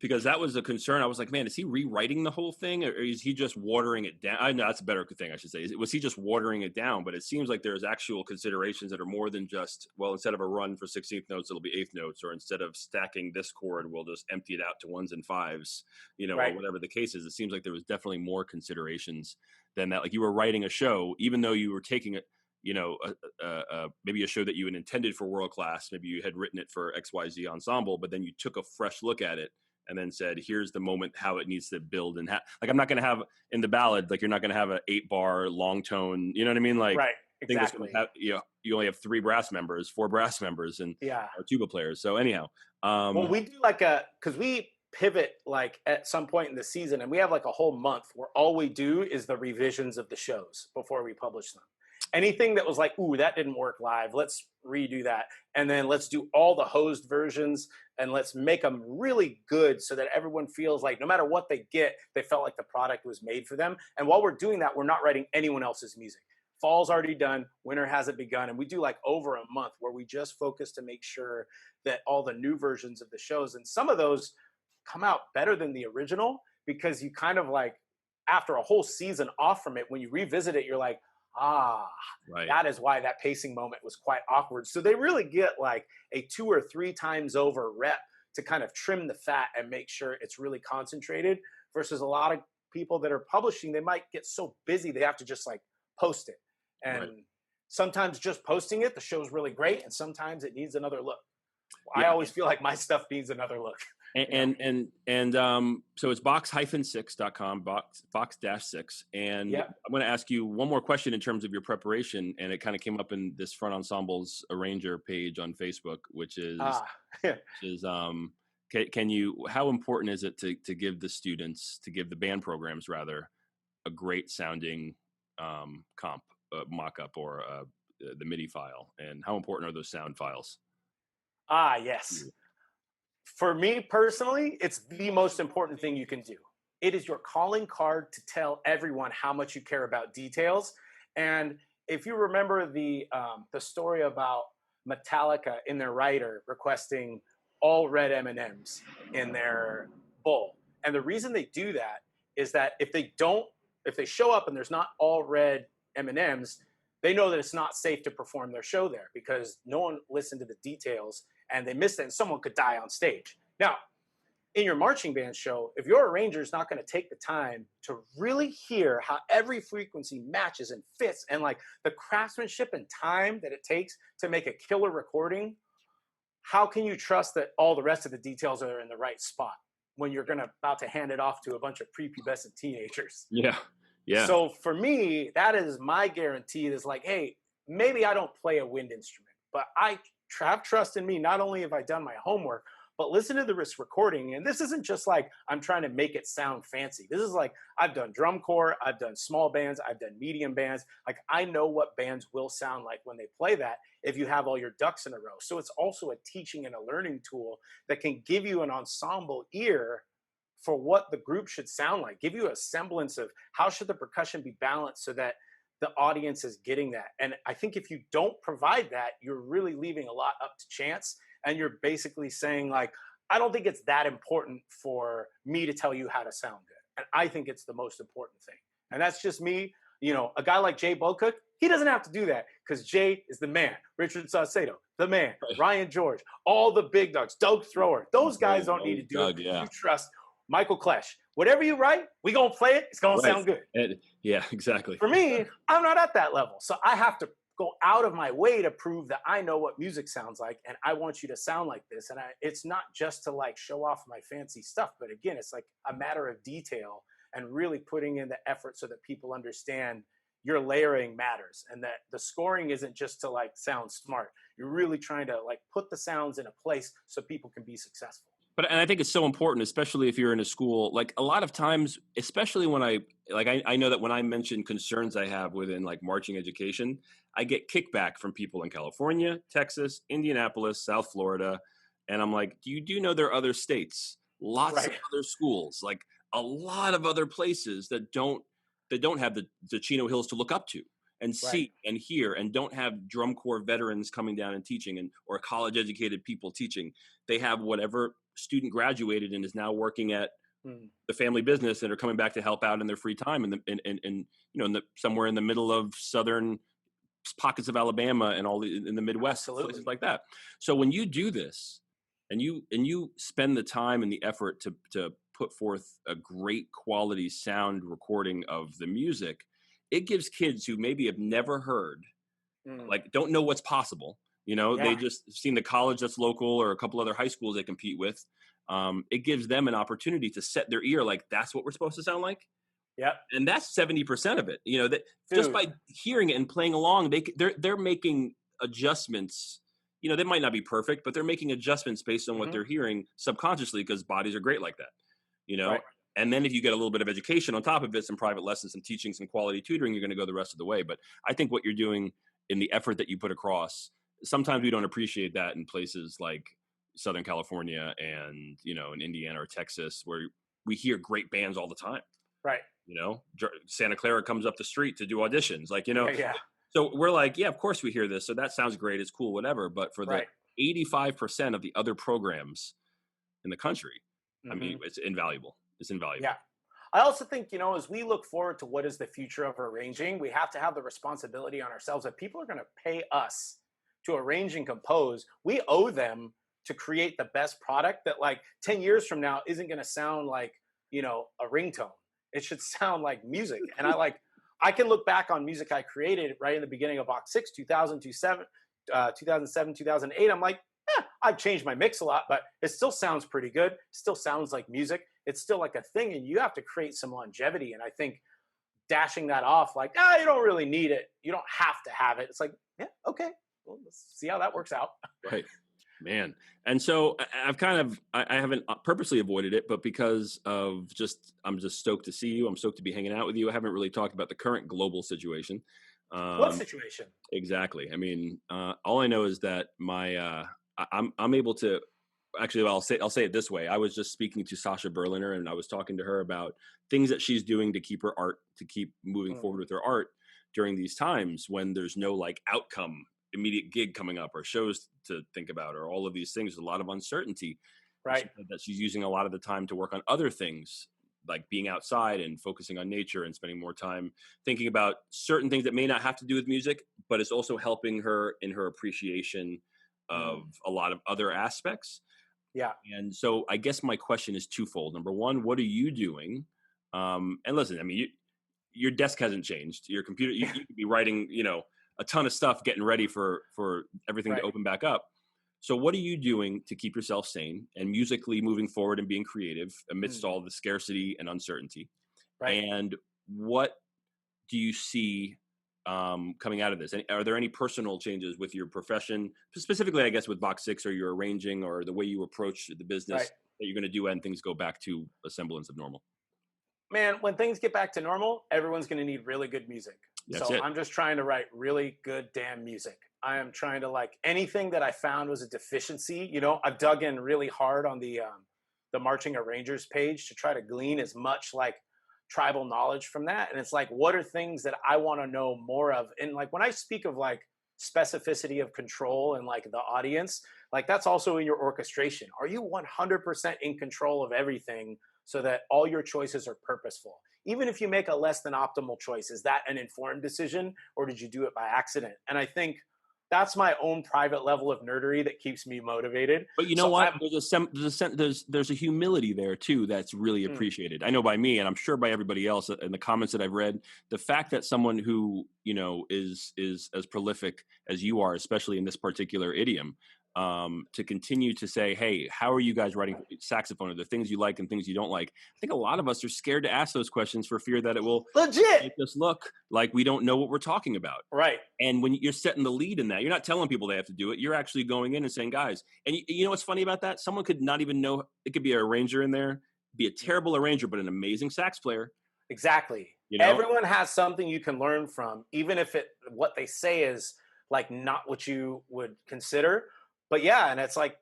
because that was a concern. I was like, man, is he rewriting the whole thing, or is he just watering it down? I know that's a better thing I should say. Was he just watering it down? But it seems like there's actual considerations that are more than just, well, instead of a run for 16th notes, it'll be 8th notes, or instead of stacking this chord, we'll just empty it out to 1s and 5s, or whatever the case is. It seems like there was definitely more considerations than that. Like you were writing a show, even though you were taking it, maybe a show that you had intended for world class, maybe you had written it for XYZ ensemble, but then you took a fresh look at it and then said, here's the moment, how it needs to build. And like, I'm not going to have in the ballad, like you're not going to have an 8-bar long tone, you know what I mean? Like, right, exactly. You only have 4 brass members and tuba players. So anyhow, well, we do because we pivot like at some point in the season, and we have like a whole month where all we do is the revisions of the shows before we publish them. Anything that was like, ooh, that didn't work live, let's redo that. And then let's do all the hosed versions and let's make them really good so that everyone feels like no matter what they get, they felt like the product was made for them. And while we're doing that, we're not writing anyone else's music. Fall's already done, winter hasn't begun. And we do like over a month where we just focus to make sure that all the new versions of the shows, and some of those come out better than the original, because you kind of like, after a whole season off from it, when you revisit it, you're like, that is why that pacing moment was quite awkward. So they really get like a 2 or 3 times over rep to kind of trim the fat and make sure it's really concentrated, versus a lot of people that are publishing, they might get so busy they have to just like post it. And sometimes just posting it, the show's really great, and sometimes it needs another look. I always feel like my stuff needs another look. And so it's box-6.com, box-6. And I'm going to ask you one more question in terms of your preparation. And it kind of came up in this Front Ensembles Arranger page on Facebook, which is, can you, how important is it to give the students, to give the band programs rather, a great sounding comp, mock-up, or the MIDI file? And how important are those sound files? Yes. For me personally, it's the most important thing you can do. It is your calling card to tell everyone how much you care about details. And if you remember the story about Metallica in their writer requesting all red M&Ms in their bowl, and the reason they do that is that if they show up and there's not all red M&Ms, they know that it's not safe to perform their show there because no one listened to the details and they missed it, and someone could die on stage. Now, in your marching band show, if your arranger is not going to take the time to really hear how every frequency matches and fits, and like the craftsmanship and time that it takes to make a killer recording, how can you trust that all the rest of the details are in the right spot when you're about to hand it off to a bunch of prepubescent teenagers? Yeah. So for me, that is my guarantee. It is like, hey, maybe I don't play a wind instrument, but I have trust in me. Not only have I done my homework, but listen to this recording. And this isn't just like I'm trying to make it sound fancy. This is like, I've done drum corps, I've done small bands, I've done medium bands. Like, I know what bands will sound like when they play that if you have all your ducks in a row. So it's also a teaching and a learning tool that can give you an ensemble ear for what the group should sound like, give you a semblance of how should the percussion be balanced so that the audience is getting that. And I think if you don't provide that, you're really leaving a lot up to chance. And you're basically saying like, I don't think it's that important for me to tell you how to sound good. And I think it's the most important thing. And that's just me. A guy like Jay Bocook, he doesn't have to do that because Jay is the man. Richard Saucedo, the man. Ryan George, all the big dogs. Doug Thrower. Those guys don't need to do it. You trust Michael Klesch. Whatever you write, we gonna play it. It's gonna sound good. Yeah, exactly. For me, I'm not at that level, so I have to go out of my way to prove that I know what music sounds like, and I want you to sound like this. And it's not just to like show off my fancy stuff, but again, it's like a matter of detail and really putting in the effort so that people understand your layering matters and that the scoring isn't just to like sound smart. You're really trying to like put the sounds in a place so people can be successful. And I think it's so important, especially if you're in a school, like a lot of times, especially when I know that when I mention concerns I have within like marching education, I get kickback from people in California, Texas, Indianapolis, South Florida. And I'm like, do know there are other states, lots of other schools, like a lot of other places that don't have the Chino Hills to look up to and see and hear, and don't have drum corps veterans coming down and teaching, or college educated people teaching. They have whatever student graduated and is now working at Mm. the family business and are coming back to help out in their free time somewhere in the middle of southern pockets of Alabama and in the Midwest, Absolutely. places like that. So when you do this and you spend the time and the effort to put forth a great quality sound recording of the music, it gives kids who maybe have never heard, Mm. like don't know what's possible. They Yeah. just seen the college that's local or a couple other high schools they compete with. It gives them an opportunity to set their ear like that's what we're supposed to sound like. Yep. And that's 70% of it. That just Dude. by hearing it and playing along, they're making adjustments. They might not be perfect, but they're making adjustments based on what Mhm. they're hearing subconsciously because bodies are great like that. Right. And then if you get a little bit of education on top of it, some private lessons, some teaching, some quality tutoring, you're going to go the rest of the way. But I think what you're doing in the effort that you put across, sometimes we don't appreciate that in places like Southern California and, in Indiana or Texas, where we hear great bands all the time. Right. Santa Clara comes up the street to do auditions, Yeah. So we're like, yeah, of course we hear this. So that sounds great. It's cool, whatever. But for the 85% of the other programs in the country, I mean, Mhm. it's invaluable. It's invaluable. Yeah. I also think, as we look forward to what is the future of arranging, we have to have the responsibility on ourselves that people are going to pay us to arrange and compose. We owe them to create the best product that, like, 10 years from now isn't going to sound like, a ringtone. It should sound like music. And I can look back on music I created right in the beginning of Box 6, 2007, 2008. I'm like, I've changed my mix a lot, but it still sounds pretty good. Still sounds like music. It's still like a thing, and you have to create some longevity. And I think dashing that off, like, you don't really need it. You don't have to have it. It's like, yeah, okay, well, let's see how that works out. Right. Man. And so I haven't purposely avoided it, but because of I'm just stoked to see you. I'm stoked to be hanging out with you. I haven't really talked about the current global situation. What situation? Exactly. I mean, all I know is that I'm able to actually, I'll say it this way. I was just speaking to Sasha Berliner and I was talking to her about things that she's doing to keep moving forward with her art during these times when there's no like outcome, immediate gig coming up or shows to think about or all of these things. There's a lot of uncertainty. Right. She said that she's using a lot of the time to work on other things like being outside and focusing on nature and spending more time thinking about certain things that may not have to do with music, but it's also helping her in her appreciation of a lot of other aspects. Yeah. And so I guess my question is twofold. Number one, what are you doing? And listen, I mean, your desk hasn't changed. Your computer, you could be writing, a ton of stuff, getting ready for everything to open back up. So what are you doing to keep yourself sane and musically moving forward and being creative amidst all the scarcity and uncertainty? Right. And what do you see coming out of this? And are there any personal changes with your profession, specifically, I guess, with Box 6 or your arranging or the way you approach the business that you're going to do when things go back to a semblance of normal? Man, when things get back to normal, everyone's going to need really good music. That's it. I'm just trying to write really good damn music. I am trying to, like, anything that I found was a deficiency. I've dug in really hard on the Marching Arrangers page to try to glean as much like tribal knowledge from that. And it's like, what are things that I want to know more of? And like when I speak of like specificity of control and like the audience, like that's also in your orchestration. Are you 100% in control of everything so that all your choices are purposeful? Even if you make a less than optimal choice, is that an informed decision or did you do it by accident? And I think that's my own private level of nerdery that keeps me motivated. But you know what? There's a humility there too that's really appreciated. I know by me, and I'm sure by everybody else in the comments that I've read. The fact that someone who is as prolific as you are, especially in this particular idiom, to continue to say, hey, how are you guys writing saxophone? Are there things you like and things you don't like? I think a lot of us are scared to ask those questions for fear that it will legit make us look like we don't know what we're talking about. Right. And when you're setting the lead in that, you're not telling people they have to do it. You're actually going in and saying, guys, and you know what's funny about that? Someone could not even know, it could be an arranger in there, be a terrible arranger, but an amazing sax player. Exactly. Everyone has something you can learn from, even if what they say is like not what you would consider. But yeah, and it's like,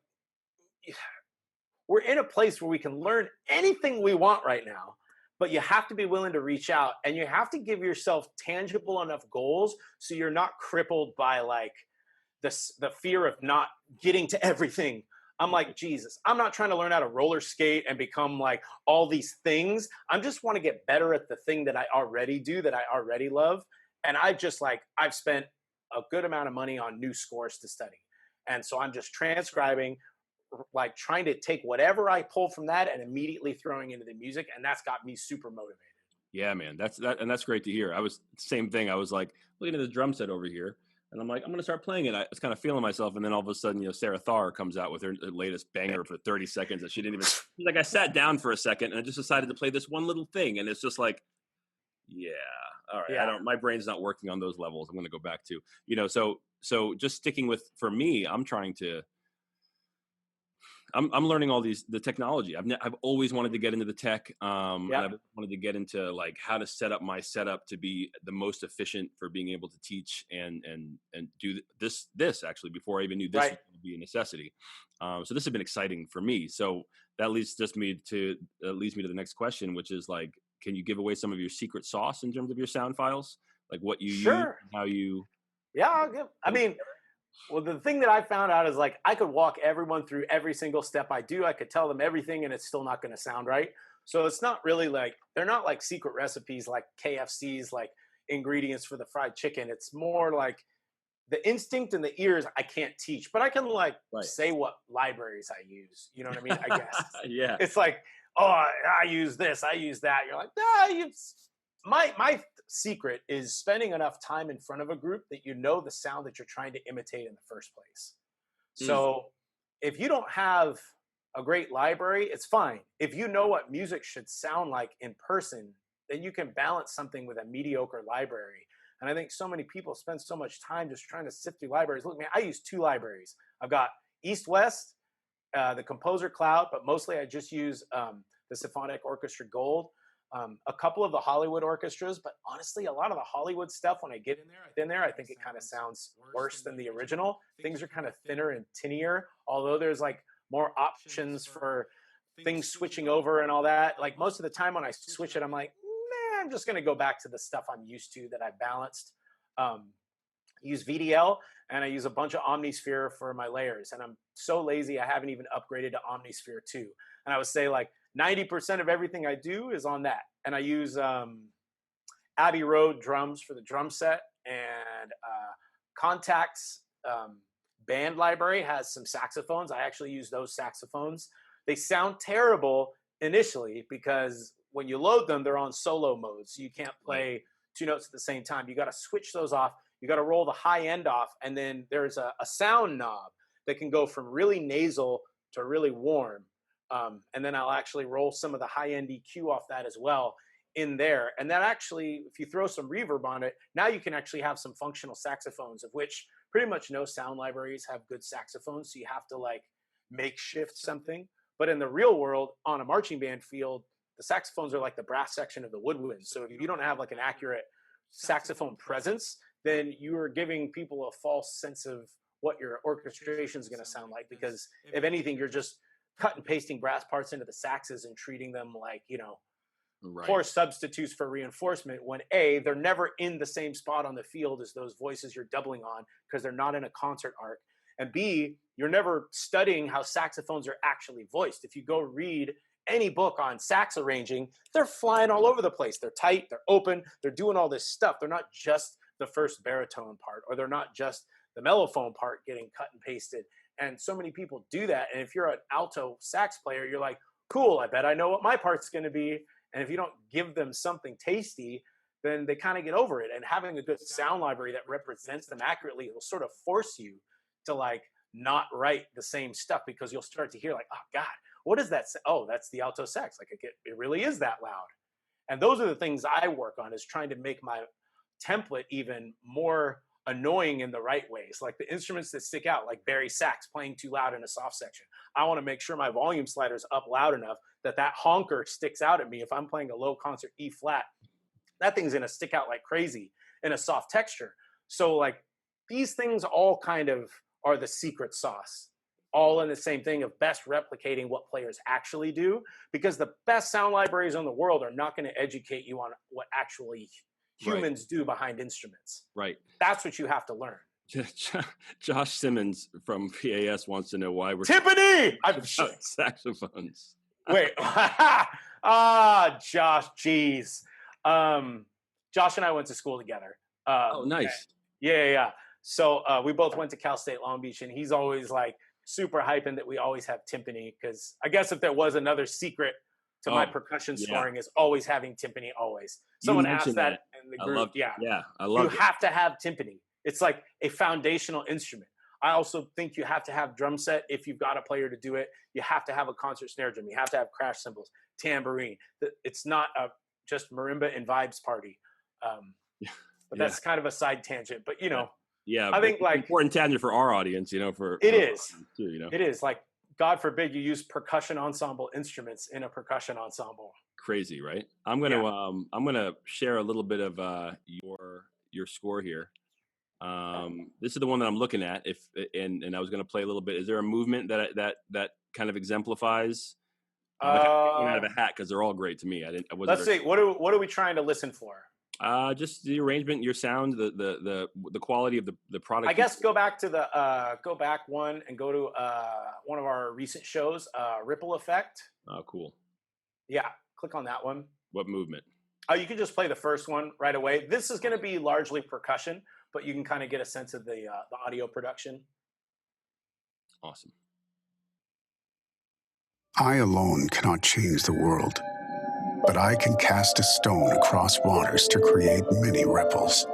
we're in a place where we can learn anything we want right now, but you have to be willing to reach out and you have to give yourself tangible enough goals so you're not crippled by like the fear of not getting to everything I'm like, Jesus, I'm not trying to learn how to roller skate and become like all these things. I just want to get better at the thing that I already do, that I already love. And I just like, I've spent a good amount of money on new scores to study. And so I'm just transcribing, like trying to take whatever I pull from that and immediately throwing into the music. And that's got me super motivated. Yeah, man, and that's great to hear. I was same thing. I was like looking at the drum set over here, and I'm like, I'm gonna start playing it. I was kind of feeling myself, and then all of a sudden, Sarah Thar comes out with her latest banger for 30 seconds, and she didn't even like. I sat down for a second, and I just decided to play this one little thing, and it's just like, yeah, all right. Yeah. My brain's not working on those levels. I'm gonna go back to so just sticking with for me. I'm learning all the technology. I've always wanted to get into the tech. And I've wanted to get into like how to set up my setup to be the most efficient for being able to teach and do this actually before I even knew this was going to be a necessity. So this has been exciting for me. So that leads me to the next question, which is like, can you give away some of your secret sauce in terms of your sound files, like what you use, and how you? Yeah, I mean. Well, the thing that I found out is like I could walk everyone through every single step I do. I could tell them everything and it's still not going to sound right. So it's not really like, they're not like secret recipes like KFC's like ingredients for the fried chicken. It's more like the instinct and the ears I can't teach, but I can like say what libraries I use. You know what I mean? I guess. Yeah. It's like, oh, I use this, I use that. You're like, nah, my secret is spending enough time in front of a group that you know the sound that you're trying to imitate in the first place. So if you don't have a great library, it's fine. If you know what music should sound like in person, then you can balance something with a mediocre library. And I think so many people spend so much time just trying to sift through libraries. Look, man, I use 2 libraries. I've got East West, the Composer Cloud, but mostly I just use the Symphonic Orchestra Gold. A couple of the Hollywood orchestras, but honestly, a lot of the Hollywood stuff, when I get in there, I think it kind of sounds worse than the original. Things are kind of thinner and tinnier, although there's like more options for things switching over and all that. Like most of the time when I switch it, I'm like, nah, I'm just going to go back to the stuff I'm used to that I balanced. Use VDL, and I use a bunch of Omnisphere for my layers. And I'm so lazy, I haven't even upgraded to Omnisphere 2. And I would say like 90% of everything I do is on that. And I use Abbey Road drums for the drum set, and Contact's band library has some saxophones. I actually use those saxophones. They sound terrible initially because when you load them, they're on solo mode. So you can't play 2 notes at the same time. You got to switch those off. You got to roll the high end off. And then there's a sound knob that can go from really nasal to really warm. And then I'll actually roll some of the high end EQ off that as well in there. And that actually, if you throw some reverb on it, now you can actually have some functional saxophones, of which pretty much no sound libraries have good saxophones. So you have to like makeshift something. But in the real world, on a marching band field, the saxophones are like the brass section of the woodwind. So if you don't have like an accurate saxophone presence, then you are giving people a false sense of what your orchestration is going to sound like. Because if anything, you're just cut and pasting brass parts into the saxes and treating them like, poor substitutes for reinforcement, when A, they're never in the same spot on the field as those voices you're doubling on because they're not in a concert arc. And B, you're never studying how saxophones are actually voiced. If you go read any book on sax arranging, they're flying all over the place. They're tight, they're open, they're doing all this stuff. They're not just the first baritone part, or they're not just the mellophone part getting cut and pasted. And so many people do that. And if you're an alto sax player, you're like, cool, I bet I know what my part's going to be. And if you don't give them something tasty, then they kind of get over it. And having a good sound library that represents them accurately will sort of force you to like not write the same stuff, because you'll start to hear like, oh God, what is that? Oh, that's the alto sax. Like it really is that loud. And those are the things I work on, is trying to make my template even more annoying in the right ways. Like the instruments that stick out, like Barry sax playing too loud in a soft section. I want to make sure my volume slider's up loud enough that that honker sticks out at me. If I'm playing a low concert E flat, that thing's going to stick out like crazy in a soft texture. So like these things all kind of are the secret sauce, all in the same thing of best replicating what players actually do, because the best sound libraries in the world are not going to educate you on what actually humans do behind instruments. Right. That's what you have to learn. Josh Simmons from PAS wants to know why we're Tiffany. saxophones. Wait. Josh. Jeez. Josh and I went to school together. Oh, nice. Yeah. So we both went to Cal State Long Beach, and he's always like super hyping that we always have timpani, because I guess if there was another secret to my percussion scoring is always having timpani. Always. Someone asked that in the group. I love it. You have to have timpani. It's like a foundational instrument. I also think you have to have drum set if you've got a player to do it. You have to have a concert snare drum. You have to have crash cymbals, tambourine. It's not just marimba and vibes party. But that's kind of a side tangent. But I think like important tangent for our audience. For it is too. It is like, God forbid you use percussion ensemble instruments in a percussion ensemble. Crazy, right? I'm gonna share a little bit of your score here. This is the one that I'm looking at. And I was going to play a little bit. Is there a movement that kind of exemplifies? I'm out of a hat because they're all great to me. Let's see. What are we trying to listen for? Just the arrangement, your sound, the quality of the product. I guess go back one and go to one of our recent shows, Ripple Effect. Oh, cool. Yeah, click on that one. What movement? You can just play the first one right away. This is going to be largely percussion, but you can kind of get a sense of the audio production. Awesome. I alone cannot change the world, but I can cast a stone across waters to create many ripples.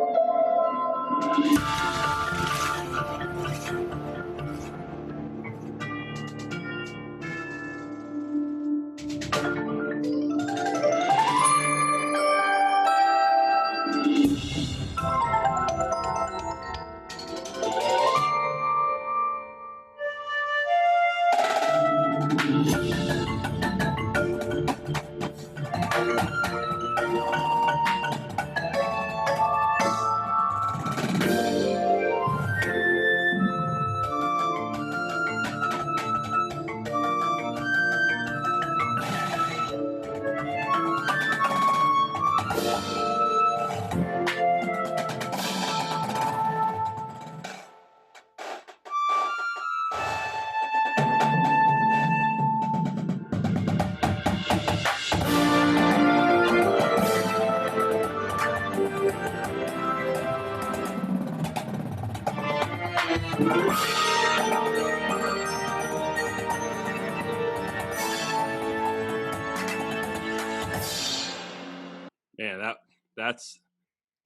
Man,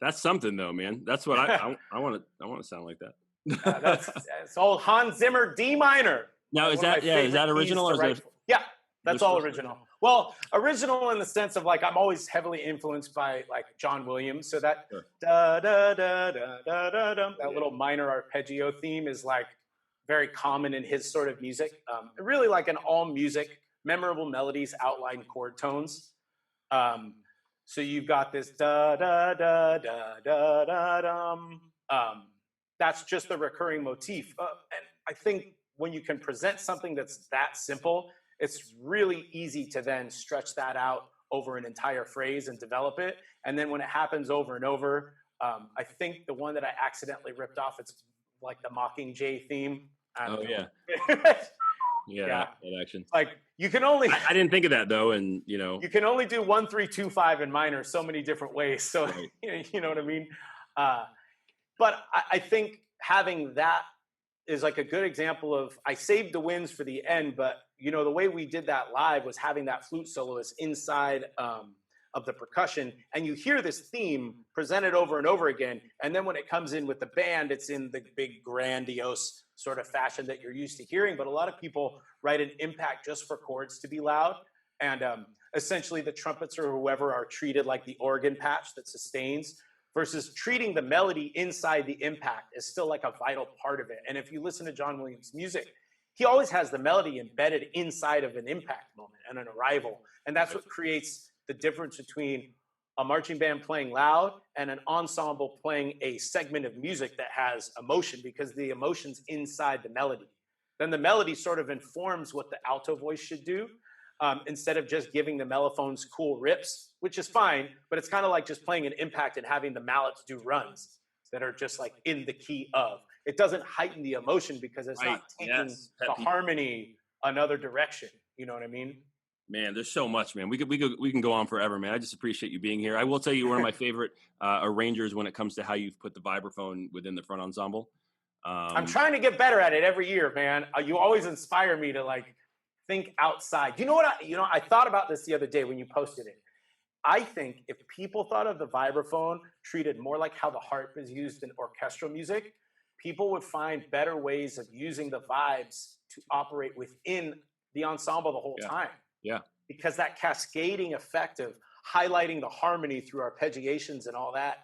that's something though, man. That's what I want to sound like that. That's old Hans Zimmer D minor. Now is that original or is that? Yeah, that's all original. Well, original in the sense of like I'm always heavily influenced by like John Williams, so that da da da da da da da, that little minor arpeggio theme is like very common in his sort of music. Really like an all music, memorable melodies, outline chord tones. So you've got this da da da da da da dum. That's just the recurring motif, and I think when you can present something that's that simple, it's really easy to then stretch that out over an entire phrase and develop it. And then when it happens over and over, I think the one that I accidentally ripped off, it's like the Mockingjay theme. That action. Like you can only. I didn't think of that though, and you can only do 1 3 2 5 in minor so many different ways. So right. You know what I mean. But I think having that is like a good example of I saved the wins for the end, but the way we did that live was having that flute soloist inside of the percussion, and you hear this theme presented over and over again, and then when it comes in with the band, it's in the big grandiose sort of fashion that you're used to hearing. But a lot of people write an impact just for chords to be loud, and essentially the trumpets or whoever are treated like the organ patch that sustains, versus treating the melody inside the impact is still like a vital part of it. And if you listen to John Williams' music, he always has the melody embedded inside of an impact moment and an arrival. And that's what creates the difference between a marching band playing loud and an ensemble playing a segment of music that has emotion, because the emotion's inside the melody. Then the melody sort of informs what the alto voice should do, instead of just giving the mellophones cool rips, which is fine, but it's kind of like just playing an impact and having the mallets do runs. that are just like in the key of. It doesn't heighten the emotion because it's not taking the harmony another direction. You know what I mean? Man, there's so much, man. We can go on forever, man. I just appreciate you being here. I will tell you, one of my favorite arrangers when it comes to how you've put the vibraphone within the front ensemble. I'm trying to get better at it every year, man. You always inspire me to like think outside. You know what? I thought about this the other day when you posted it. I think if people thought of the vibraphone treated more like how the harp is used in orchestral music, people would find better ways of using the vibes to operate within the ensemble the whole time. Yeah. Because that cascading effect of highlighting the harmony through arpeggiations and all that,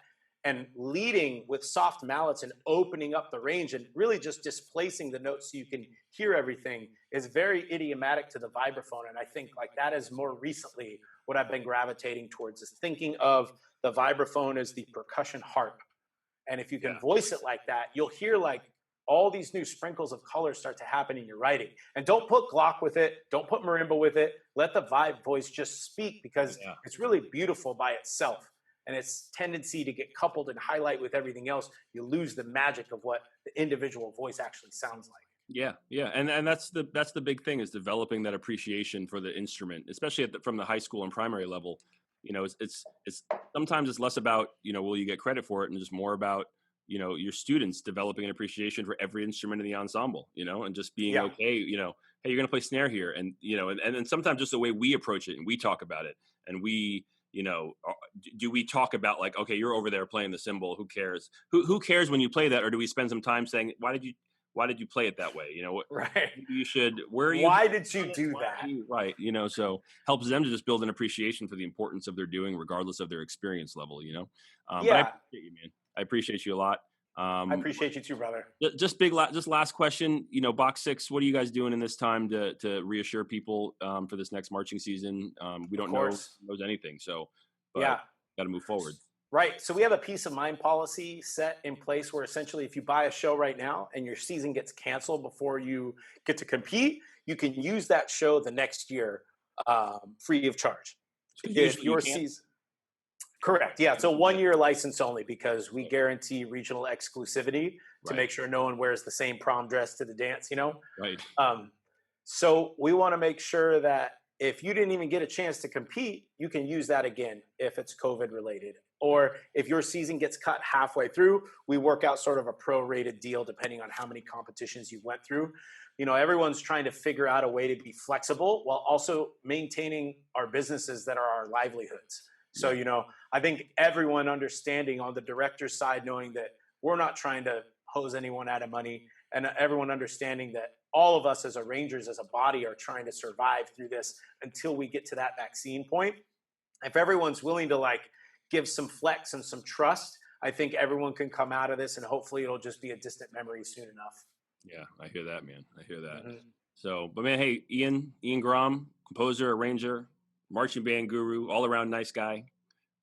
and leading with soft mallets and opening up the range and really just displacing the notes so you can hear everything is very idiomatic to the vibraphone. And I think like that is more recently what I've been gravitating towards, is thinking of the vibraphone as the percussion harp. And if you can voice it like that, you'll hear like all these new sprinkles of color start to happen in your writing. And don't put Glock with it. Don't put marimba with it. Let the vibe voice just speak, because it's really beautiful by itself. And its tendency to get coupled and highlight with everything else, you lose the magic of what the individual voice actually sounds like. Yeah, and that's the big thing, is developing that appreciation for the instrument, especially from the high school and primary level. You know, it's sometimes it's less about, you know, will you get credit for it, and just more about, you know, your students developing an appreciation for every instrument in the ensemble, you know, and just being okay, you know, hey, you're going to play snare here. And, you know, and then sometimes just the way we approach it and we talk about it, and we, you know, do we talk about like, okay, you're over there playing the cymbal, who cares? Who cares when you play that? Or do we spend some time saying, why did you play it that way? You know, right. You should, where are you? Why did you do that? Right. You know, so helps them to just build an appreciation for the importance of their doing, regardless of their experience level, you know? But I appreciate you, man. I appreciate you a lot. I appreciate you too, brother. Just last question, you know, Box 6, what are you guys doing in this time to reassure people for this next marching season? We don't know knows anything, so got to move forward. Right. So we have a peace of mind policy set in place where essentially if you buy a show right now and your season gets canceled before you get to compete, you can use that show the next year free of charge. If your season... Correct. Yeah. It's a 1-year license only, because we guarantee regional exclusivity to make sure no one wears the same prom dress to the dance, you know? Right. So we want to make sure that if you didn't even get a chance to compete, you can use that again if it's COVID related. Or if your season gets cut halfway through, we work out sort of a prorated deal depending on how many competitions you went through. You know, everyone's trying to figure out a way to be flexible while also maintaining our businesses that are our livelihoods. So, you know, I think everyone understanding on the director's side, knowing that we're not trying to hose anyone out of money, and everyone understanding that all of us as arrangers, as a body, are trying to survive through this until we get to that vaccine point. If everyone's willing to like give some flex and some trust, I think everyone can come out of this, and hopefully it'll just be a distant memory soon enough. Yeah, I hear that, man. I hear that. Mm-hmm. So, but man, hey, Ian Grom, composer, arranger, marching band guru, all around nice guy.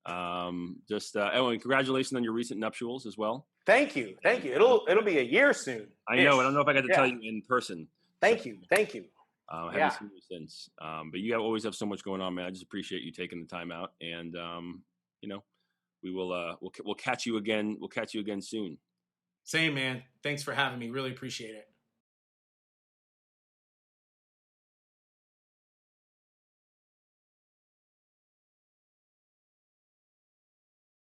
And congratulations on your recent nuptials as well. Thank you. It'll be a year soon. I know. I don't know if I got to tell you in person. Thank you. I haven't seen you since. But you always have so much going on, man. I just appreciate you taking the time out, and you know, we'll catch you again. We'll catch you again soon. Same, man. Thanks for having me. Really appreciate it.